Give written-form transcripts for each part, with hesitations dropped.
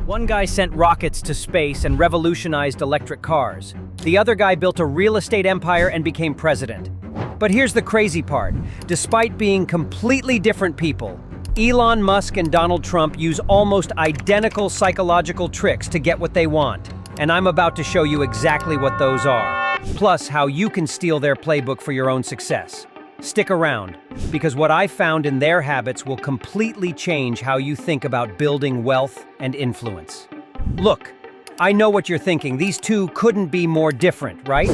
One guy sent rockets to space and revolutionized electric cars. The other guy built a real estate empire and became president. But here's the crazy part. Despite being completely different people, Elon Musk and Donald Trump use almost identical psychological tricks to get what they want. And I'm about to show you exactly what those are. Plus, how you can steal their playbook for your own success. Stick around, because what I found in their habits will completely change how you think about building wealth and influence. Look, I know what you're thinking. These two couldn't be more different, right?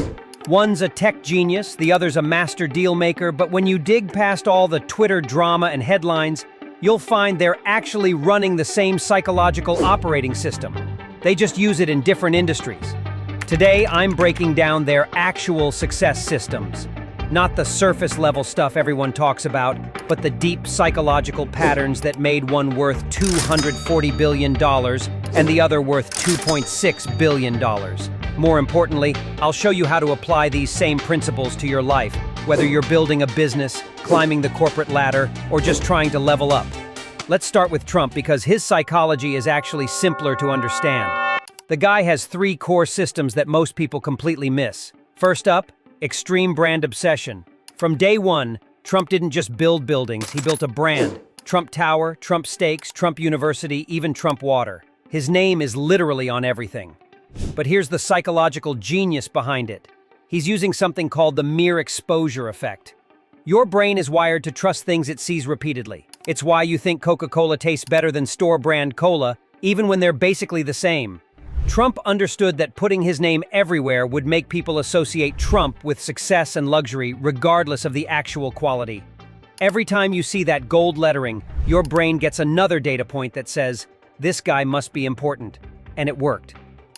One's a tech genius, the other's a master deal maker, but when you dig past all the Twitter drama and headlines, you'll find they're actually running the same psychological operating system. They just use it in different industries. Today, I'm breaking down their actual success systems. Not the surface-level stuff everyone talks about, but the deep psychological patterns that made one worth $240 billion and the other worth $2.6 billion. More importantly, I'll show you how to apply these same principles to your life, whether you're building a business, climbing the corporate ladder, or just trying to level up. Let's start with Trump because his psychology is actually simpler to understand. The guy has three core systems that most people completely miss. First up, extreme brand obsession. From day one, Trump didn't just build buildings, he built a brand. Trump Tower, Trump Steaks, Trump University, even Trump Water. His name is literally on everything. But here's the psychological genius behind it. He's using something called the mere exposure effect. Your brain is wired to trust things it sees repeatedly. It's why you think Coca-Cola tastes better than store-brand cola, even when they're basically the same. Trump understood that putting his name everywhere would make people associate Trump with success and luxury, regardless of the actual quality. Every time you see that gold lettering, your brain gets another data point that says, this guy must be important. And it worked.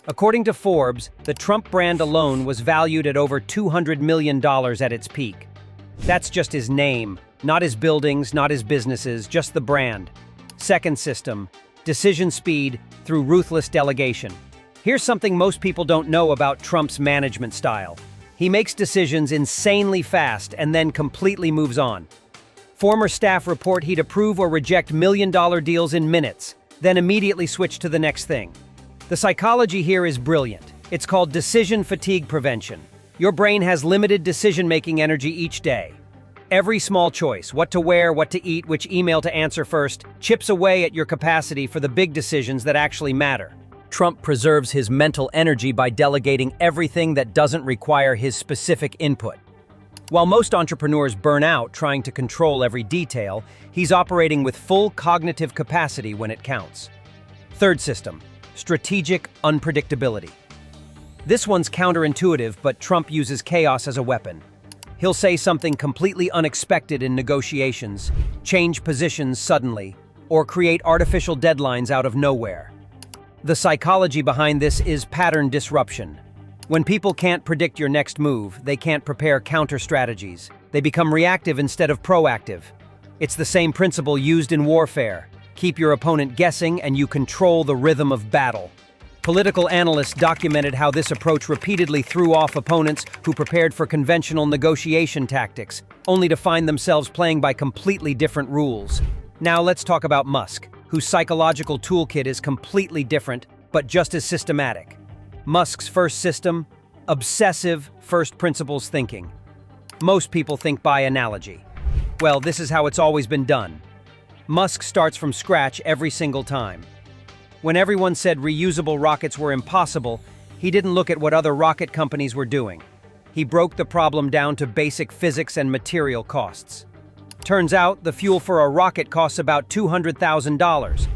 According to Forbes, the Trump brand alone was valued at over $200 million at its peak. That's just his name, not his buildings, not his businesses, just the brand. Second system, decision speed through ruthless delegation. Here's something most people don't know about Trump's management style. He makes decisions insanely fast and then completely moves on. Former staff report he'd approve or reject million-dollar deals in minutes, then immediately switch to the next thing. The psychology here is brilliant. It's called decision fatigue prevention. Your brain has limited decision-making energy each day. Every small choice, what to wear, what to eat, which email to answer first, chips away at your capacity for the big decisions that actually matter. Trump preserves his mental energy by delegating everything that doesn't require his specific input. While most entrepreneurs burn out trying to control every detail, he's operating with full cognitive capacity when it counts. Third system, strategic unpredictability. This one's counterintuitive, but Trump uses chaos as a weapon. He'll say something completely unexpected in negotiations, change positions suddenly, or create artificial deadlines out of nowhere. The psychology behind this is pattern disruption. When people can't predict your next move, they can't prepare counter strategies. They become reactive instead of proactive. It's the same principle used in warfare. Keep your opponent guessing and you control the rhythm of battle. Political analysts documented how this approach repeatedly threw off opponents who prepared for conventional negotiation tactics, only to find themselves playing by completely different rules. Now let's talk about Musk, whose psychological toolkit is completely different, but just as systematic. Musk's first system, obsessive first principles thinking. Most people think by analogy. Well, this is how it's always been done. Musk starts from scratch every single time. When everyone said reusable rockets were impossible, he didn't look at what other rocket companies were doing. He broke the problem down to basic physics and material costs. Turns out, the fuel for a rocket costs about $200,000,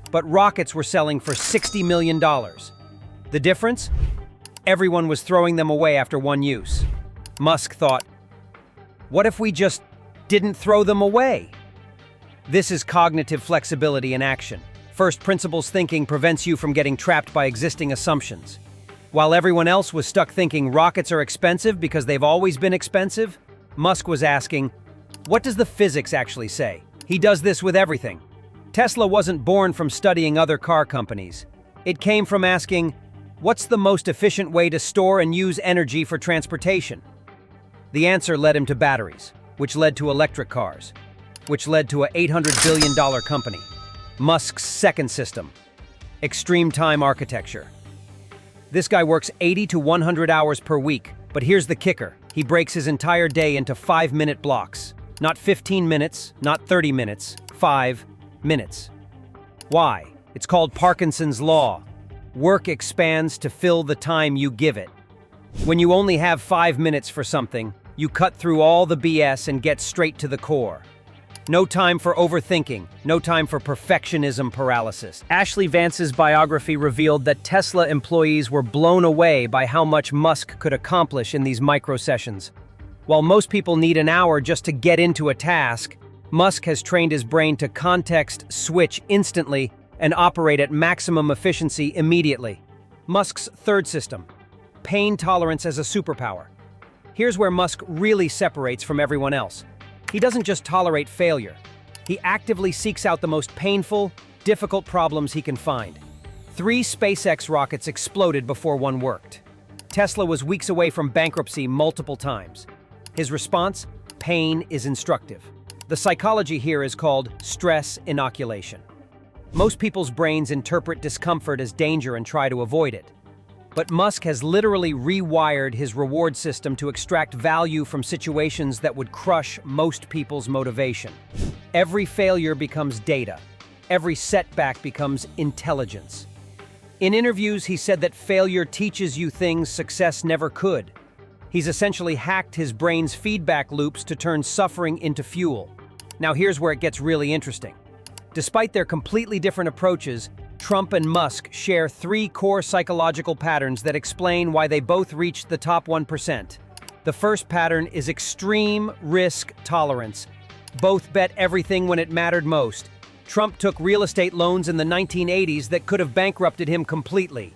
but rockets were selling for $60 million. The difference? Everyone was throwing them away after one use. Musk thought, what if we just didn't throw them away? This is cognitive flexibility in action. First principles thinking prevents you from getting trapped by existing assumptions. While everyone else was stuck thinking rockets are expensive because they've always been expensive, Musk was asking, what does the physics actually say? He does this with everything. Tesla wasn't born from studying other car companies. It came from asking, what's the most efficient way to store and use energy for transportation? The answer led him to batteries, which led to electric cars, which led to an $800 billion company. Musk's second system, Extreme time architecture. This guy works 80 to 100 hours per week, but here's the kicker. He breaks his entire day into 5-minute blocks. Not 15 minutes, not 30 minutes, 5 minutes. Why? It's called Parkinson's Law. Work expands to fill the time you give it. When you only have 5 minutes for something, you cut through all the BS and get straight to the core. No time for overthinking, no time for perfectionism paralysis. Ashley Vance's biography revealed that Tesla employees were blown away by how much Musk could accomplish in these micro-sessions. While most people need an hour just to get into a task, Musk has trained his brain to context switch instantly and operate at maximum efficiency immediately. Musk's third system, pain tolerance as a superpower. Here's where Musk really separates from everyone else. He doesn't just tolerate failure. He actively seeks out the most painful, difficult problems he can find. 3 SpaceX rockets exploded before one worked. Tesla was weeks away from bankruptcy multiple times. His response? Pain is instructive. The psychology here is called stress inoculation. Most people's brains interpret discomfort as danger and try to avoid it. But Musk has literally rewired his reward system to extract value from situations that would crush most people's motivation. Every failure becomes data. Every setback becomes intelligence. In interviews, he said that failure teaches you things success never could. He's essentially hacked his brain's feedback loops to turn suffering into fuel. Now here's where it gets really interesting. Despite their completely different approaches, Trump and Musk share 3 core psychological patterns that explain why they both reached the top 1%. The first pattern is extreme risk tolerance. Both bet everything when it mattered most. Trump took real estate loans in the 1980s that could have bankrupted him completely.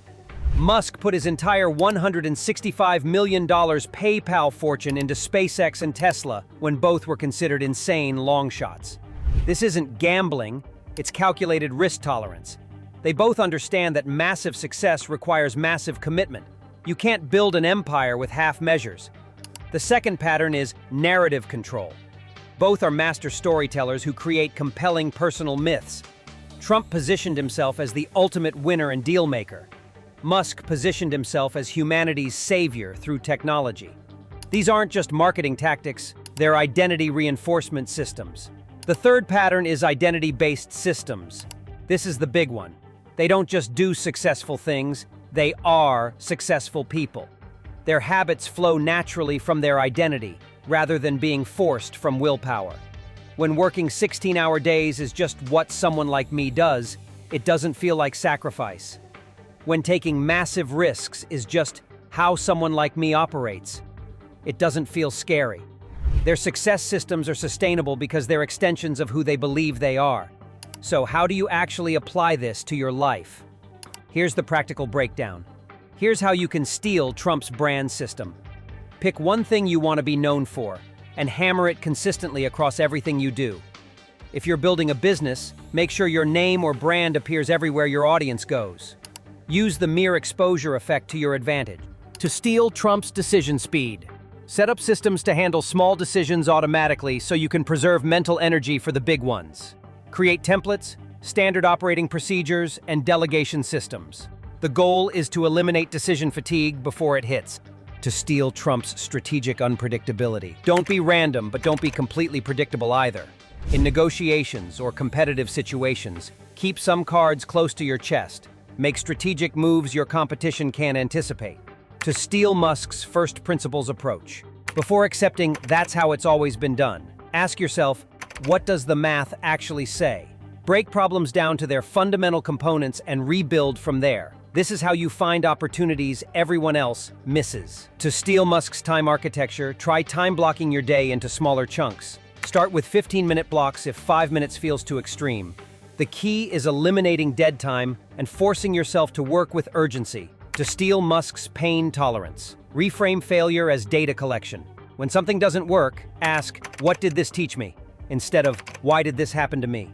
Musk put his entire $165 million PayPal fortune into SpaceX and Tesla when both were considered insane long shots. This isn't gambling, it's calculated risk tolerance. They both understand that massive success requires massive commitment. You can't build an empire with half measures. The second pattern is narrative control. Both are master storytellers who create compelling personal myths. Trump positioned himself as the ultimate winner and deal maker. Musk positioned himself as humanity's savior through technology. These aren't just marketing tactics, they're identity reinforcement systems. The third pattern is identity-based systems. This is the big one. They don't just do successful things, they are successful people. Their habits flow naturally from their identity, rather than being forced from willpower. When working 16-hour days is just what someone like me does, it doesn't feel like sacrifice. When taking massive risks is just how someone like me operates, it doesn't feel scary. Their success systems are sustainable because they're extensions of who they believe they are. So how do you actually apply this to your life? Here's the practical breakdown. Here's how you can steal Trump's brand system. Pick one thing you want to be known for, and hammer it consistently across everything you do. If you're building a business, make sure your name or brand appears everywhere your audience goes. Use the mere exposure effect to your advantage. To steal Trump's decision speed. Set up systems to handle small decisions automatically so you can preserve mental energy for the big ones. Create templates, standard operating procedures, and delegation systems. The goal is to eliminate decision fatigue before it hits. To steal Trump's strategic unpredictability. Don't be random, but don't be completely predictable either. In negotiations or competitive situations, keep some cards close to your chest. Make strategic moves your competition can't anticipate. To steal Musk's first principles approach. Before accepting that's how it's always been done, ask yourself, what does the math actually say? Break problems down to their fundamental components and rebuild from there. This is how you find opportunities everyone else misses. To steal Musk's time architecture, try time blocking your day into smaller chunks. Start with 15-minute blocks if 5 minutes feels too extreme. The key is eliminating dead time and forcing yourself to work with urgency. To steal Musk's pain tolerance. Reframe failure as data collection. When something doesn't work, ask, what did this teach me? Instead of, why did this happen to me?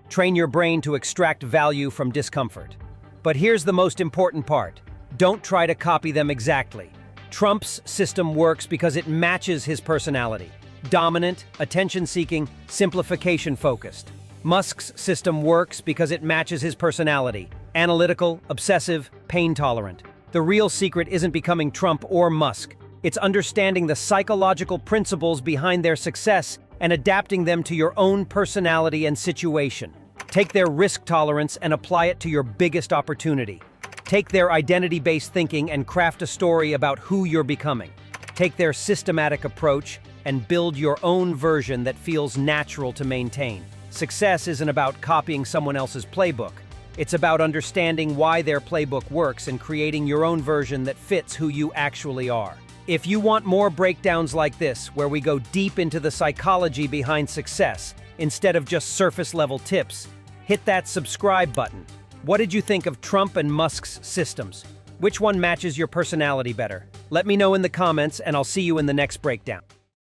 Train your brain to extract value from discomfort. But here's the most important part. Don't try to copy them exactly. Trump's system works because it matches his personality. Dominant, attention-seeking, simplification-focused. Musk's system works because it matches his personality. Analytical, obsessive, pain-tolerant. The real secret isn't becoming Trump or Musk. It's understanding the psychological principles behind their success and adapting them to your own personality and situation. Take their risk tolerance and apply it to your biggest opportunity. Take their identity-based thinking and craft a story about who you're becoming. Take their systematic approach and build your own version that feels natural to maintain. Success isn't about copying someone else's playbook. It's about understanding why their playbook works and creating your own version that fits who you actually are. If you want more breakdowns like this, where we go deep into the psychology behind success, instead of just surface-level tips, hit that subscribe button. What did you think of Trump and Musk's systems? Which one matches your personality better? Let me know in the comments, and I'll see you in the next breakdown.